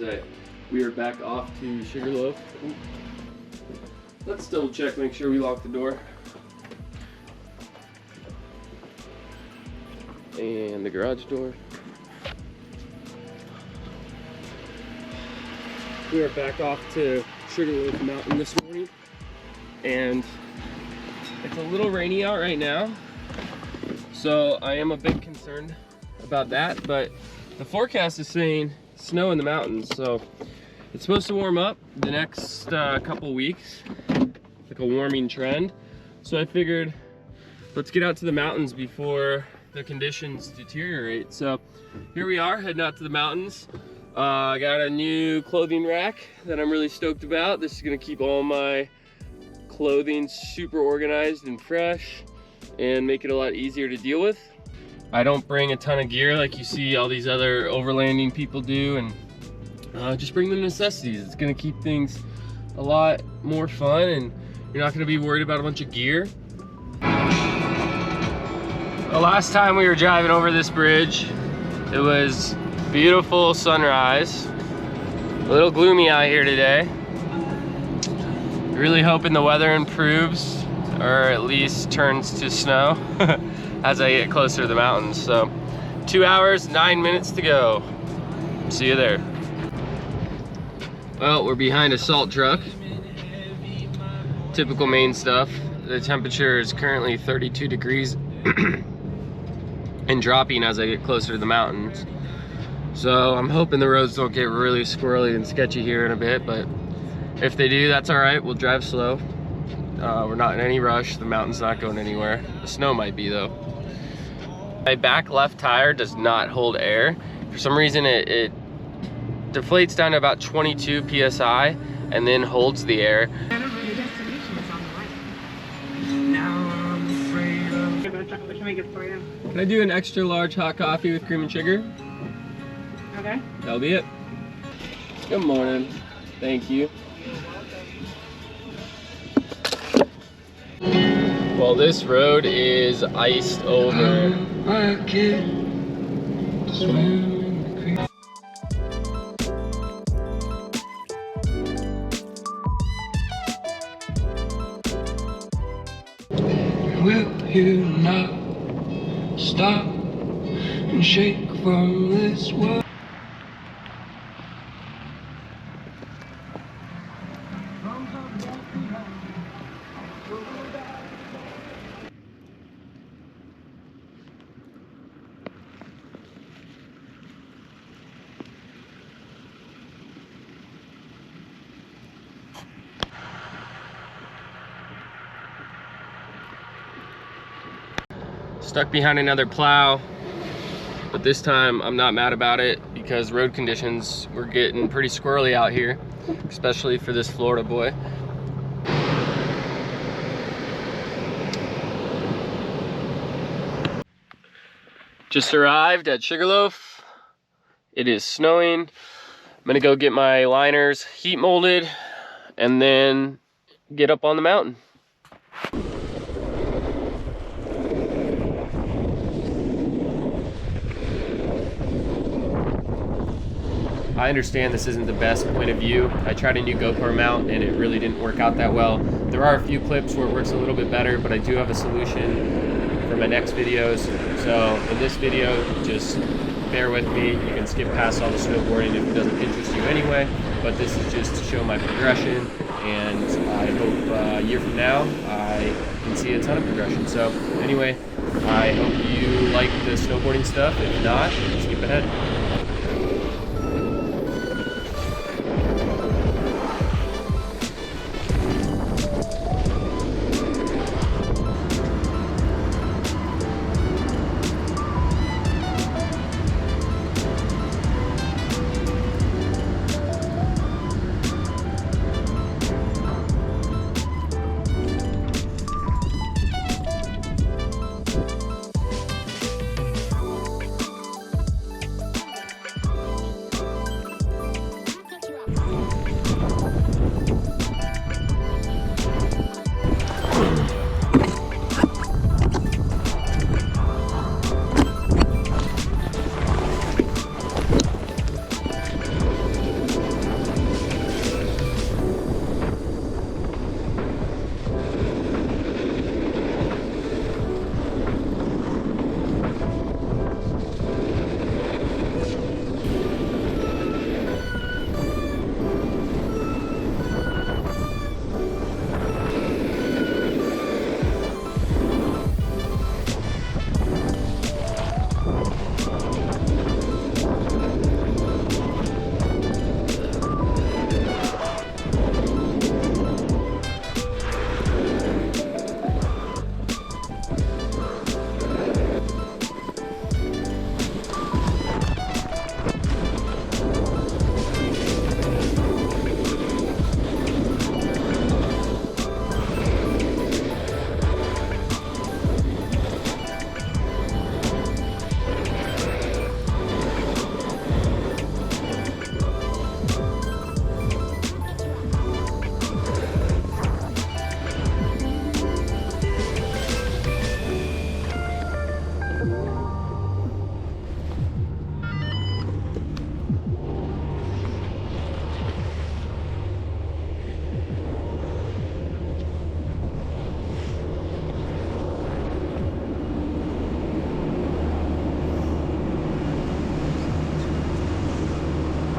say. We are back off to Sugarloaf. Ooh. Let's double check, make sure we lock the door. And the garage door. We are back off to Sugarloaf Mountain this morning, and it's a little rainy out right now, so I am a bit concerned about that, but the forecast is saying snow in the mountains, so it's supposed to warm up the next couple weeks, like a warming trend. So I figured let's get out to the mountains before the conditions deteriorate. So here we are, heading out to the mountains. I got a new clothing rack that I'm really stoked about. This is gonna keep all my clothing super organized and fresh and make it a lot easier to deal with. I don't bring a ton of gear like you see all these other overlanding people do, and just bring the necessities. It's gonna keep things a lot more fun, and you're not gonna be worried about a bunch of gear. The last time we were driving over this bridge, it was beautiful sunrise. A little gloomy out here today. Really hoping the weather improves, or at least turns to snow as I get closer to the mountains. So 2 hours, 9 minutes to go. See you there. Well, we're behind a salt truck. Typical Maine stuff. The temperature is currently 32 degrees and dropping as I get closer to the mountains. So I'm hoping the roads don't get really squirrely and sketchy here in a bit, but if they do, that's all right. We'll drive slow. We're not in any rush. The mountain's not going anywhere. The snow might be though. My back left tire does not hold air. For some reason it deflates down to about 22 PSI and then holds the air. What can I get for you? Can I do an extra large hot coffee with cream and sugar? Okay. That'll be it. Good morning. Thank you. Well, this road is iced over. Will you not stop and shake from this world? Stuck behind another plow, but this time I'm not mad about it because road conditions were getting pretty squirrely out here, especially for this Florida boy. Just arrived at Sugarloaf. It is snowing. I'm gonna go get my liners heat molded and then get up on the mountain. I understand this isn't the best point of view. I tried a new GoPro mount and it really didn't work out that well. There are a few clips where it works a little bit better, but I do have a solution for my next videos. So in this video, just bear with me. You can skip past all the snowboarding if it doesn't interest you anyway, but this is just to show my progression, and I hope a year from now I can see a ton of progression. So anyway, I hope you like the snowboarding stuff. If not, skip ahead.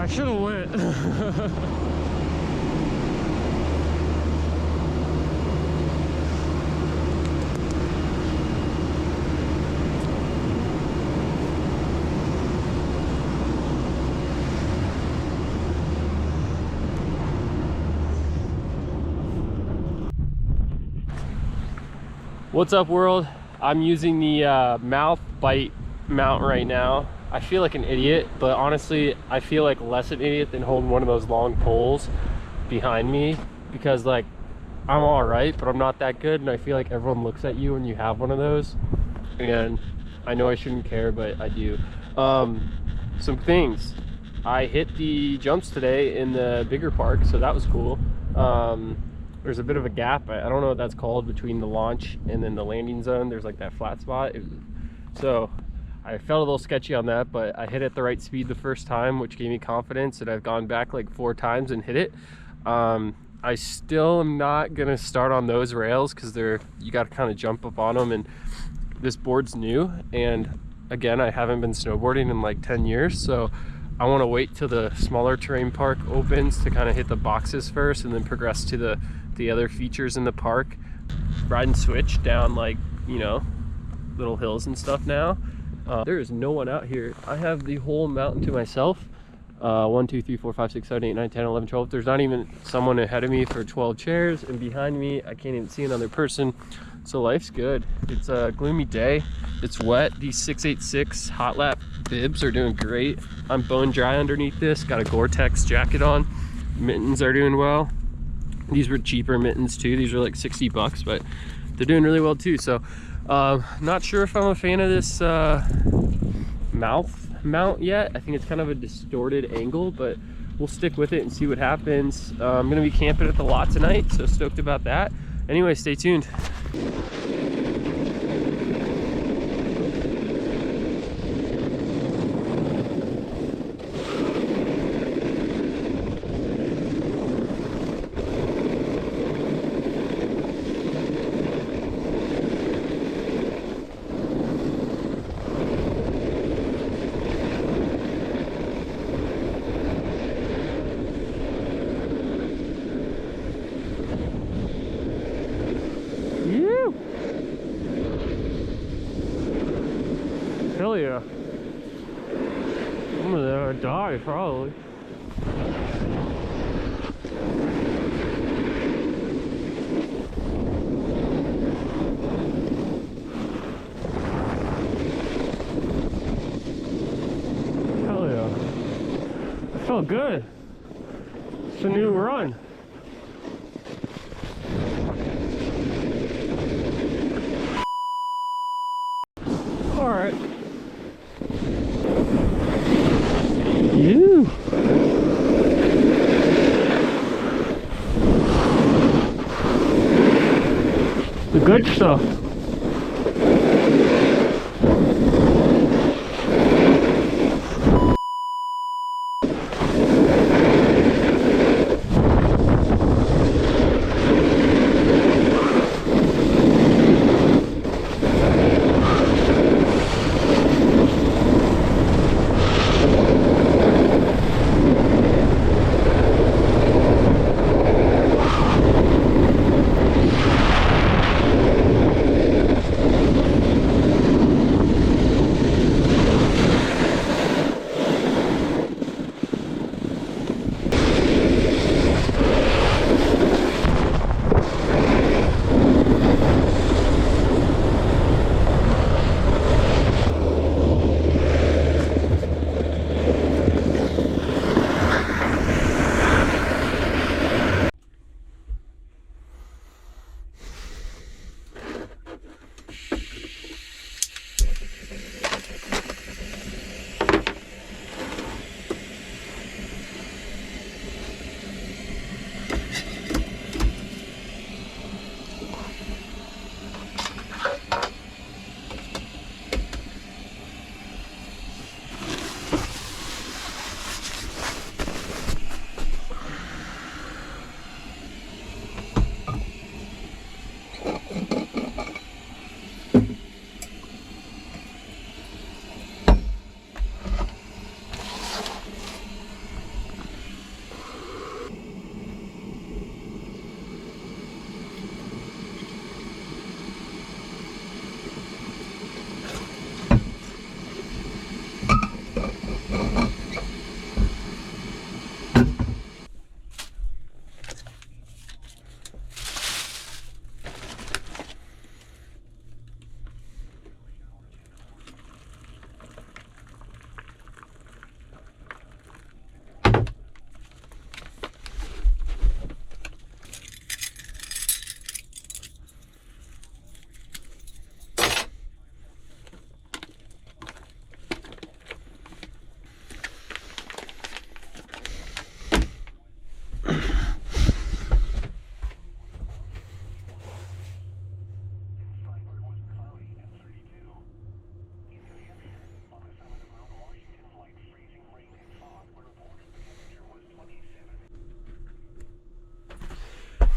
I should have went. What's up, world? I'm using the mouth bite mount right now. I feel like an idiot, but honestly I feel like less an idiot than holding one of those long poles behind me, because like I'm all right, but I'm not that good, and I feel like everyone looks at you when you have one of those, and I know I shouldn't care, but I do. Some things: I hit the jumps today in the bigger park, so that was cool. There's a bit of a gap, I don't know what that's called, between the launch and then the landing zone. There's like that flat spot. So I felt a little sketchy on that, but I hit it at the right speed the first time, which gave me confidence, and I've gone back like 4 times and hit it. I still am not gonna start on those rails because you got to kind of jump up on them, and this board's new, and again, I haven't been snowboarding in like 10 years, so I want to wait till the smaller terrain park opens to kind of hit the boxes first, and then progress to the other features in the park. Ride and switch down, like, you know, little hills and stuff now. There is no one out here. I have the whole mountain to myself. 1, 2, 3, 4, 5, 6, 7, 8, 9, 10, 11, 12. There's not even someone ahead of me for 12 chairs, and behind me I can't even see another person. So life's good. It's a gloomy day. It's wet. These 686 hot lap bibs are doing great. I'm bone dry underneath this. Got a Gore-Tex jacket on. Mittens are doing well. These were cheaper mittens too. These are like 60 bucks, but they're doing really well too. So not sure if I'm a fan of this mouth mount yet. I think it's kind of a distorted angle, but we'll stick with it and see what happens. I'm gonna be camping at the lot tonight, so stoked about that. Anyway, stay tuned. Hell yeah. I'm gonna die probably. Hell yeah. That felt good. It's a new run. Alright. You. The good stuff.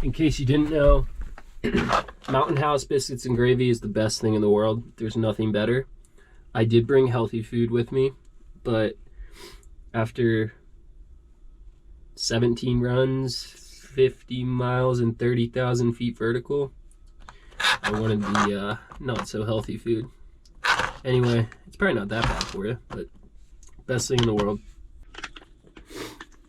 In case you didn't know, Mountain House biscuits and gravy is the best thing in the world. There's nothing better. I did bring healthy food with me, but after 17 runs, 50 miles and 30,000 feet vertical, I wanted the not so healthy food. Anyway, it's probably not that bad for you, but best thing in the world.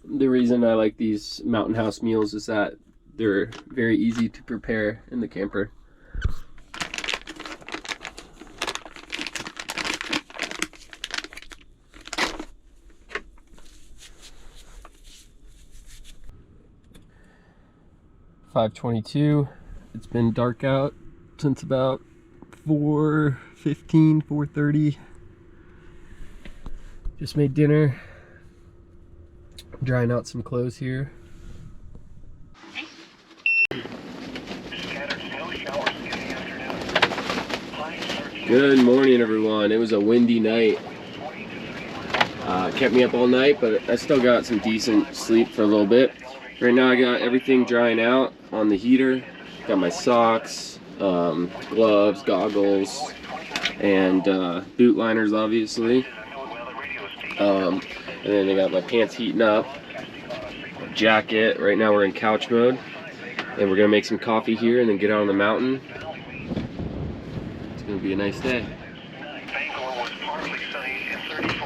The reason I like these Mountain House meals is that they're very easy to prepare in the camper. $5:22. It's been dark out since about 4:15, 4:30. Just made dinner. Drying out some clothes here. Good morning, everyone. It was a windy night. Kept me up all night, but I still got some decent sleep for a little bit. Right now I got everything drying out on the heater. Got my socks, gloves, goggles, and boot liners, obviously. And then I got my pants heating up, jacket. Right now we're in couch mode, and we're gonna make some coffee here and then get out on the mountain. It's gonna be a nice day. Bangor was partly sunny and 34.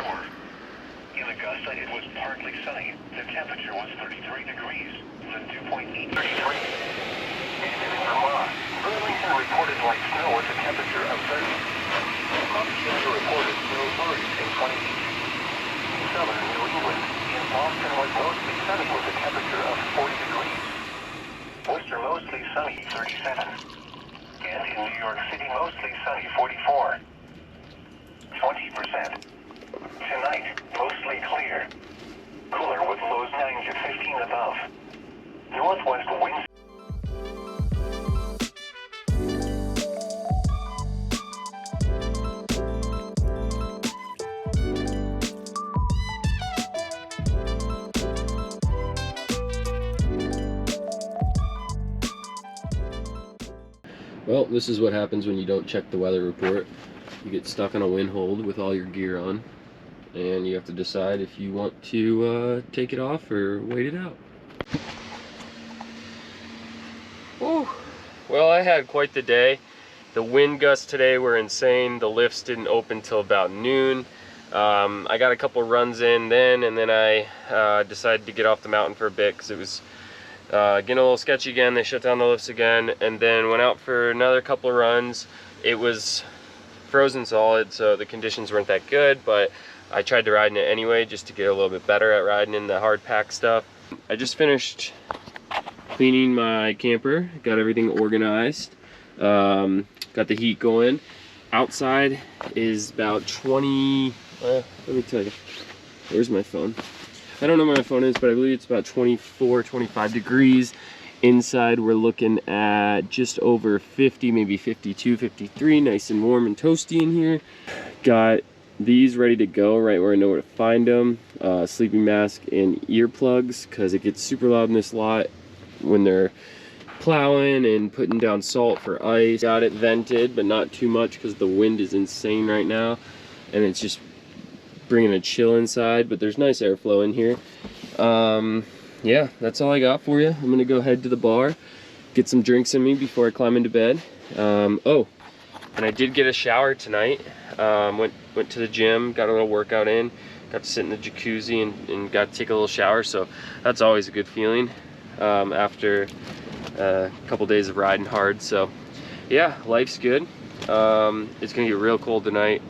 In Augusta, it was partly sunny. The temperature was 33 degrees. The 2.8, 33. And in Vermont, Burlington reported light snow with a temperature of 30. Montana reported snow flurries in 28. Southern New England, in Boston was mostly sunny with a temperature of 40 degrees. Worcester mostly sunny, 37. And in New York City, mostly sunny, 44. 20%. Tonight, mostly clear. Cooler with lows 9 to 15 above. Northwest winds. Well, this is what happens when you don't check the weather report. You get stuck on a wind hold with all your gear on, and you have to decide if you want to take it off or wait it out. Whew. Well, I had quite the day. The wind gusts today were insane. The lifts didn't open till about noon. I got a couple runs in then, and then I decided to get off the mountain for a bit because it was getting a little sketchy again. They shut down the lifts again, and then went out for another couple of runs. It was frozen solid, so the conditions weren't that good, but I tried to ride in it anyway just to get a little bit better at riding in the hard pack stuff. I just finished cleaning my camper, got everything organized, got the heat going. Outside is about 20, let me tell you, where's my phone? I don't know where my phone is, but I believe it's about 24, 25 degrees. Inside we're looking at just over 50, maybe 52, 53, nice and warm and toasty in here. Got these ready to go right where I know where to find them. Sleeping mask and earplugs, because it gets super loud in this lot when they're plowing and putting down salt for ice. Got it vented, but not too much because the wind is insane right now, and it's just bringing a chill inside, but there's nice airflow in here. Yeah, that's all I got for you. I'm gonna go head to the bar, get some drinks in me before I climb into bed. Oh, and I did get a shower tonight. Went to the gym, got a little workout in, got to sit in the jacuzzi and got to take a little shower, so that's always a good feeling after a couple days of riding hard. So yeah, life's good. It's gonna get real cold tonight,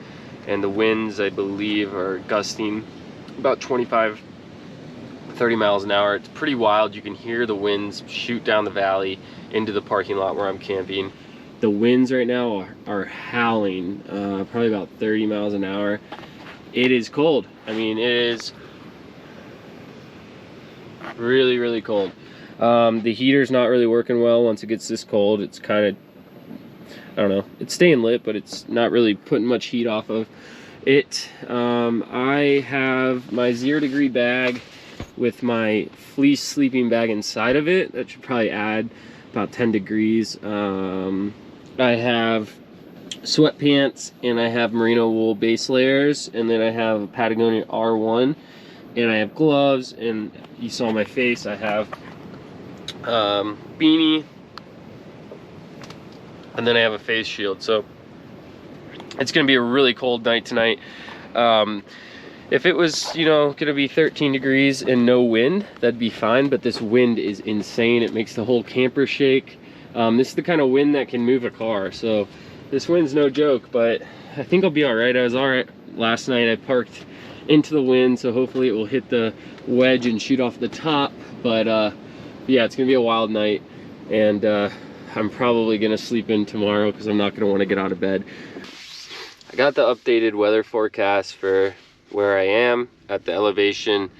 and the winds, I believe, are gusting about 25, 30 miles an hour. It's pretty wild. You can hear the winds shoot down the valley into the parking lot where I'm camping. The winds right now are howling, probably about 30 miles an hour. It is cold. I mean, it is really, really cold. The heater's not really working well once it gets this cold. It's kind of, I don't know, it's staying lit, but it's not really putting much heat off of it. I have my 0 degree bag with my fleece sleeping bag inside of it. That should probably add about 10 degrees. I have sweatpants and I have merino wool base layers, and then I have a Patagonia R1, and I have gloves, and you saw my face. I have beanie, and then I have a face shield. So it's gonna be a really cold night tonight. If it was, you know, gonna be 13 degrees and no wind, that'd be fine, but this wind is insane. It makes the whole camper shake. This is the kind of wind that can move a car, so this wind's no joke, but I think I'll be all right. I was all right last night. I parked into the wind, so hopefully it will hit the wedge and shoot off the top, but yeah, it's gonna be a wild night, and I'm probably gonna sleep in tomorrow because I'm not gonna want to get out of bed. I got the updated weather forecast for where I am at the elevation.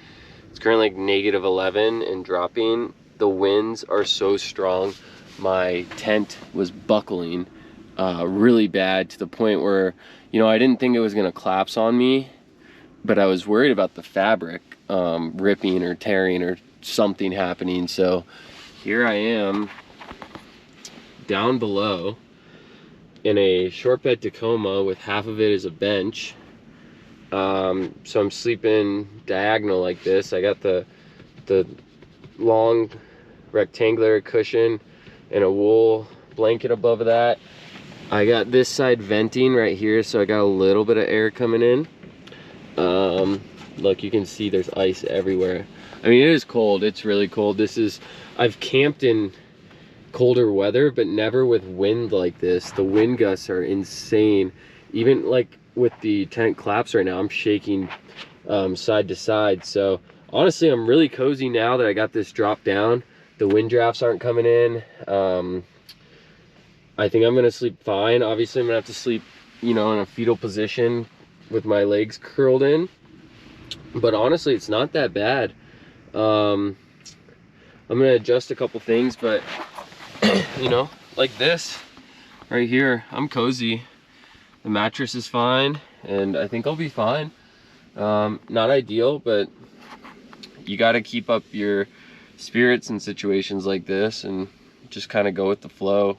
It's currently like -11 and dropping. The winds are so strong. My tent was buckling really bad, to the point where, you know, I didn't think it was gonna collapse on me, but I was worried about the fabric ripping or tearing or something happening. So here I am down below in a short bed Tacoma with half of it is a bench. So I'm sleeping diagonal like this. I got the long rectangular cushion and a wool blanket above that. I got this side venting right here, so I got a little bit of air coming in. Look, you can see there's ice everywhere. I mean, it is cold. It's really cold. I've camped in colder weather, but never with wind like this. The wind gusts are insane. Even like with the tent collapse right now, I'm shaking side to side. So honestly, I'm really cozy now that I got this drop down. The wind drafts aren't coming in. I think I'm gonna sleep fine. Obviously, I'm gonna have to sleep, you know, in a fetal position with my legs curled in, but honestly, it's not that bad. I'm gonna adjust a couple things, but you know, like this right here, I'm cozy. The mattress is fine, and I think I'll be fine. Not ideal, but you got to keep up your spirits in situations like this and just kind of go with the flow.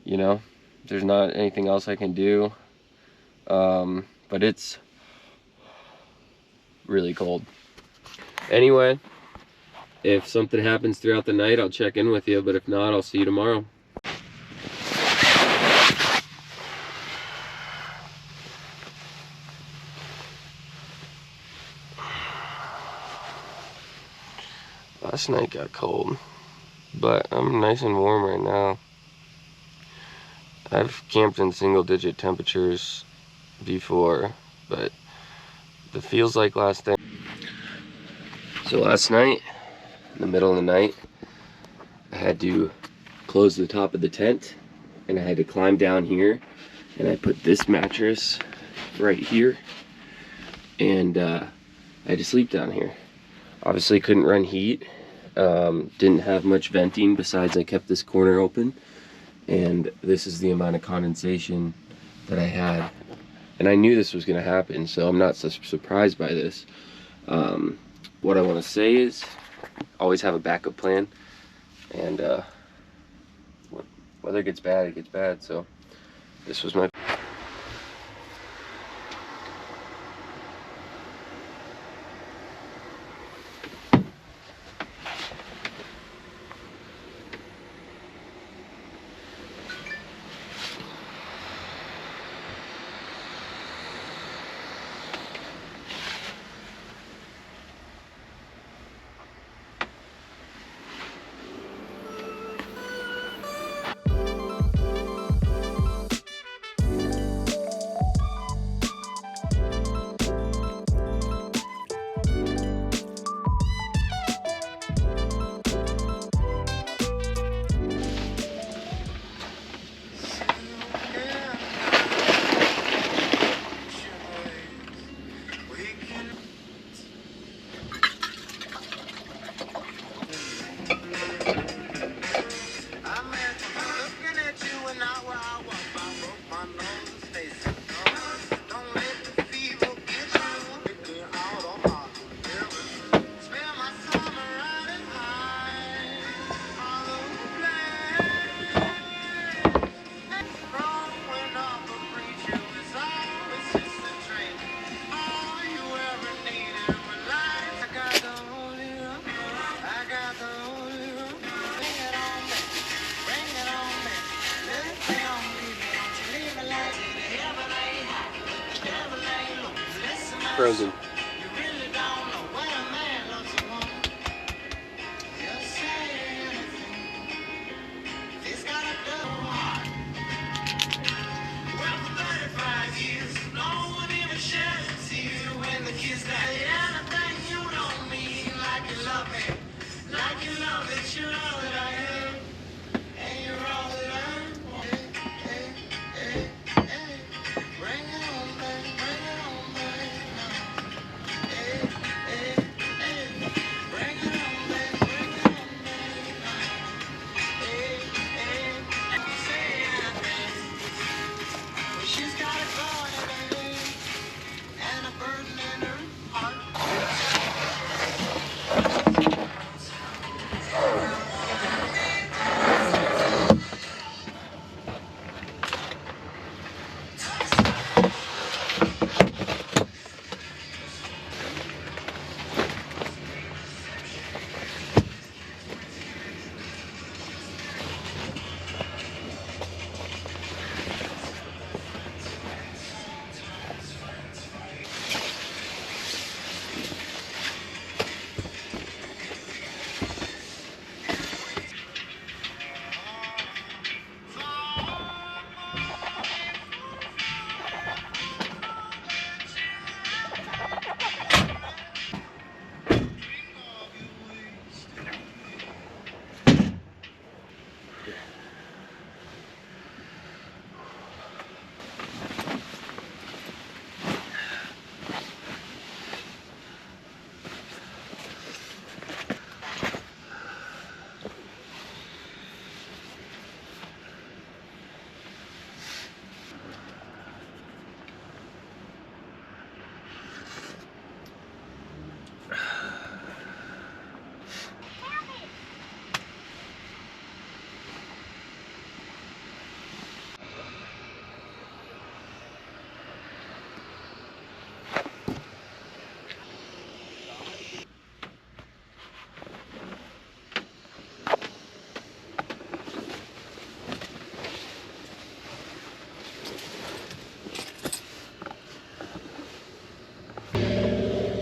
You know, there's not anything else I can do, but it's really cold. Anyway, if something happens throughout the night, I'll check in with you, but if not, I'll see you tomorrow. Last night got cold, but I'm nice and warm right now. I've camped in single-digit temperatures before, but it feels like last night. So last night, in the middle of the night, I had to close the top of the tent, and I had to climb down here, and I put this mattress right here, and I had to sleep down here. Obviously couldn't run heat, didn't have much venting besides I kept this corner open, and this is the amount of condensation that I had, and I knew this was going to happen, so I'm not so surprised by this. What I want to say is always have a backup plan, and whether it gets bad, it gets bad. So this was my frozen.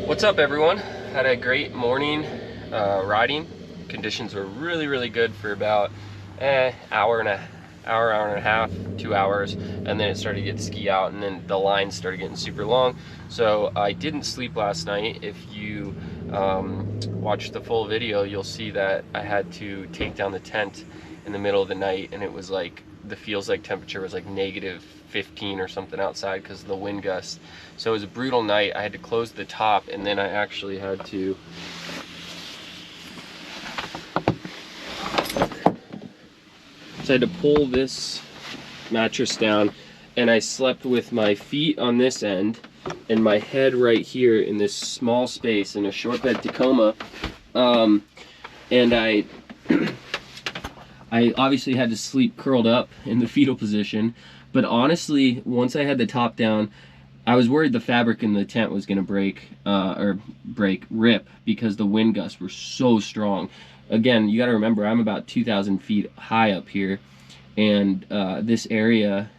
What's up, everyone? Had a great morning riding. Conditions were really good for about hour and a half, 2 hours, and then it started to get ski out, and then the lines started getting super long. So I didn't sleep last night. If you watch the full video, you'll see that I had to take down the tent in the middle of the night, and it was like the feels like temperature was like -15 or something outside because of the wind gust. So it was a brutal night. I had to close the top, and then I actually had to pull this mattress down, and I slept with my feet on this end and my head right here in this small space in a short bed Tacoma. And I obviously had to sleep curled up in the fetal position, but honestly, once I had the top down, I was worried the fabric in the tent was gonna rip, because the wind gusts were so strong. Again, you gotta remember, I'm about 2,000 feet high up here, and this area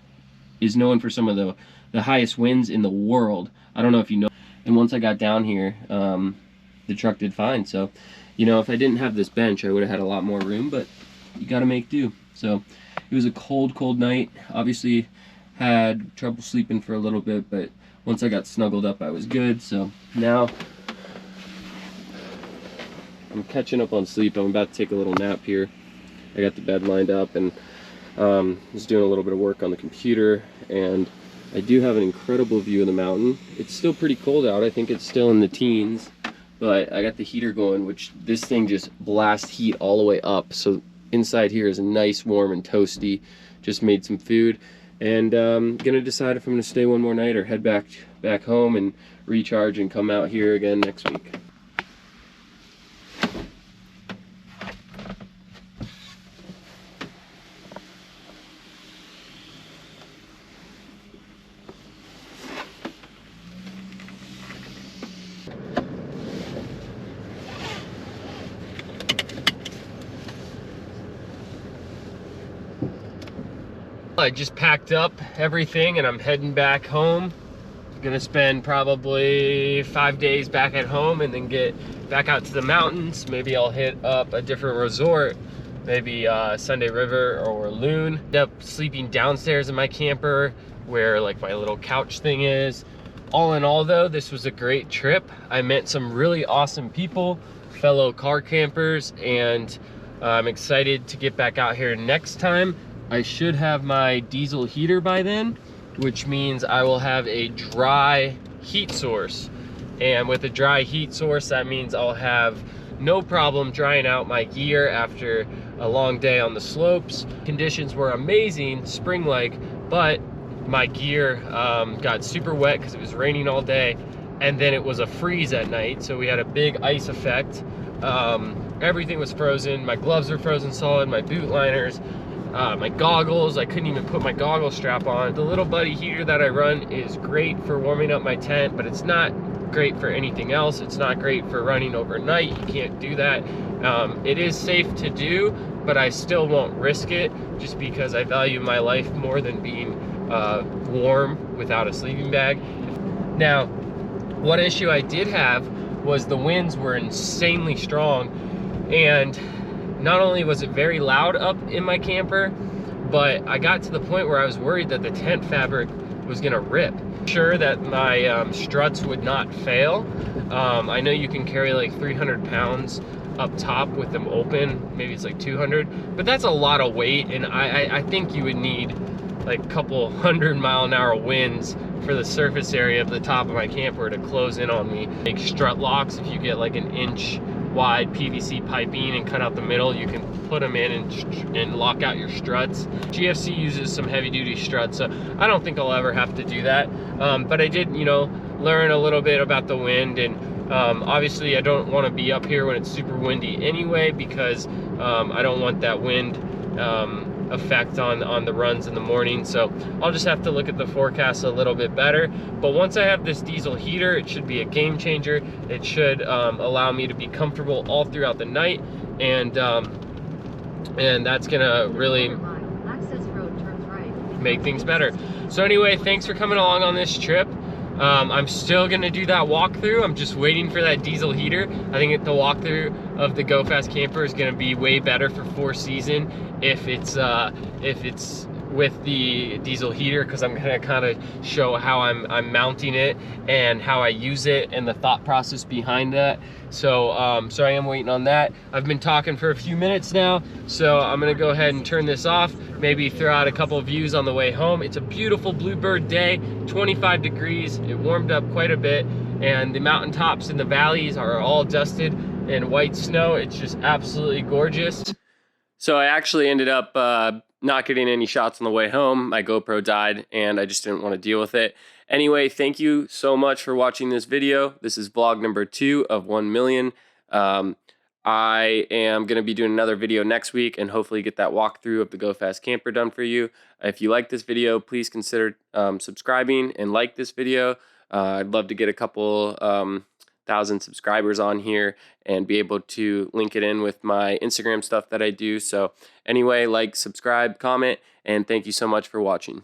is known for some of the highest winds in the world. I don't know if you know. And once I got down here, the truck did fine. So, you know, if I didn't have this bench, I would have had a lot more room, but you gotta make do. So it was a cold night. Obviously had trouble sleeping for a little bit, but once I got snuggled up, I was good. So now I'm catching up on sleep. I'm about to take a little nap here. I got the bed lined up, and was doing a little bit of work on the computer, and I do have an incredible view of the mountain. It's still pretty cold out. I think it's still in the teens, but I got the heater going, which this thing just blasts heat all the way up. So inside here is nice, warm, and toasty. Just made some food, and gonna decide if I'm gonna stay one more night or head back home and recharge and come out here again next week. I just packed up everything and I'm heading back home. Gonna spend probably 5 days back at home and then get back out to the mountains. Maybe I'll hit up a different resort, maybe Sunday River or Loon. End up sleeping downstairs in my camper where like my little couch thing is. All in all though, this was a great trip. I met some really awesome people, fellow car campers, and I'm excited to get back out here next time. I should have my diesel heater by then, which means I will have a dry heat source. And with a dry heat source, that means I'll have no problem drying out my gear after a long day on the slopes. Conditions were amazing, spring-like, but my gear got super wet because it was raining all day, and then it was a freeze at night, so we had a big ice effect. Everything was frozen. My gloves were frozen solid, my boot liners, my goggles. I couldn't even put my goggle strap on. The little buddy heater that I run is great for warming up my tent, but it's not great for anything else. It's not great for running overnight. You can't do that. It is safe to do, but I still won't risk it just because I value my life more than being warm without a sleeping bag. Now, one issue I did have was the winds were insanely strong, and not only was it very loud up in my camper, but I got to the point where I was worried that the tent fabric was gonna rip. Sure that my struts would not fail. I know you can carry like 300 pounds up top with them open, maybe it's like 200, but that's a lot of weight, and I think you would need like a couple 100-mile-an-hour winds for the surface area of the top of my camper to close in on me. Make strut locks. If you get like an inch wide PVC piping and cut out the middle, you can put them in and lock out your struts. GFC uses some heavy-duty struts, so I don't think I'll ever have to do that. But I did, you know, learn a little bit about the wind, and obviously I don't want to be up here when it's super windy anyway, because I don't want that wind effect on the runs in the morning. So I'll just have to look at the forecast a little bit better. But once I have this diesel heater, it should be a game changer. It should allow me to be comfortable all throughout the night, and that's gonna really make things better. So anyway, thanks for coming along on this trip. I'm still gonna do that walkthrough. I'm just waiting for that diesel heater. I think the walkthrough of the Go Fast camper is gonna be way better for 4 season if it's with the diesel heater, because I'm gonna kind of show how I'm mounting it and how I use it and the thought process behind that. So so I am waiting on that. I've been talking for a few minutes now, so I'm gonna go ahead and turn this off, maybe throw out a couple of views on the way home. It's a beautiful bluebird day, 25 degrees. It warmed up quite a bit, and the mountaintops and the valleys are all dusted in white snow. It's just absolutely gorgeous. So I actually ended up not getting any shots on the way home. My GoPro died, and I just didn't want to deal with it. Anyway, thank you so much for watching this video. This is vlog number 2 of 1 million. I am going to be doing another video next week and hopefully get that walkthrough of the Go Fast camper done for you. If you like this video, please consider subscribing and like this video. I'd love to get a couple 1,000 subscribers on here and be able to link it in with my Instagram stuff that I do. So anyway, like, subscribe, comment, and thank you so much for watching.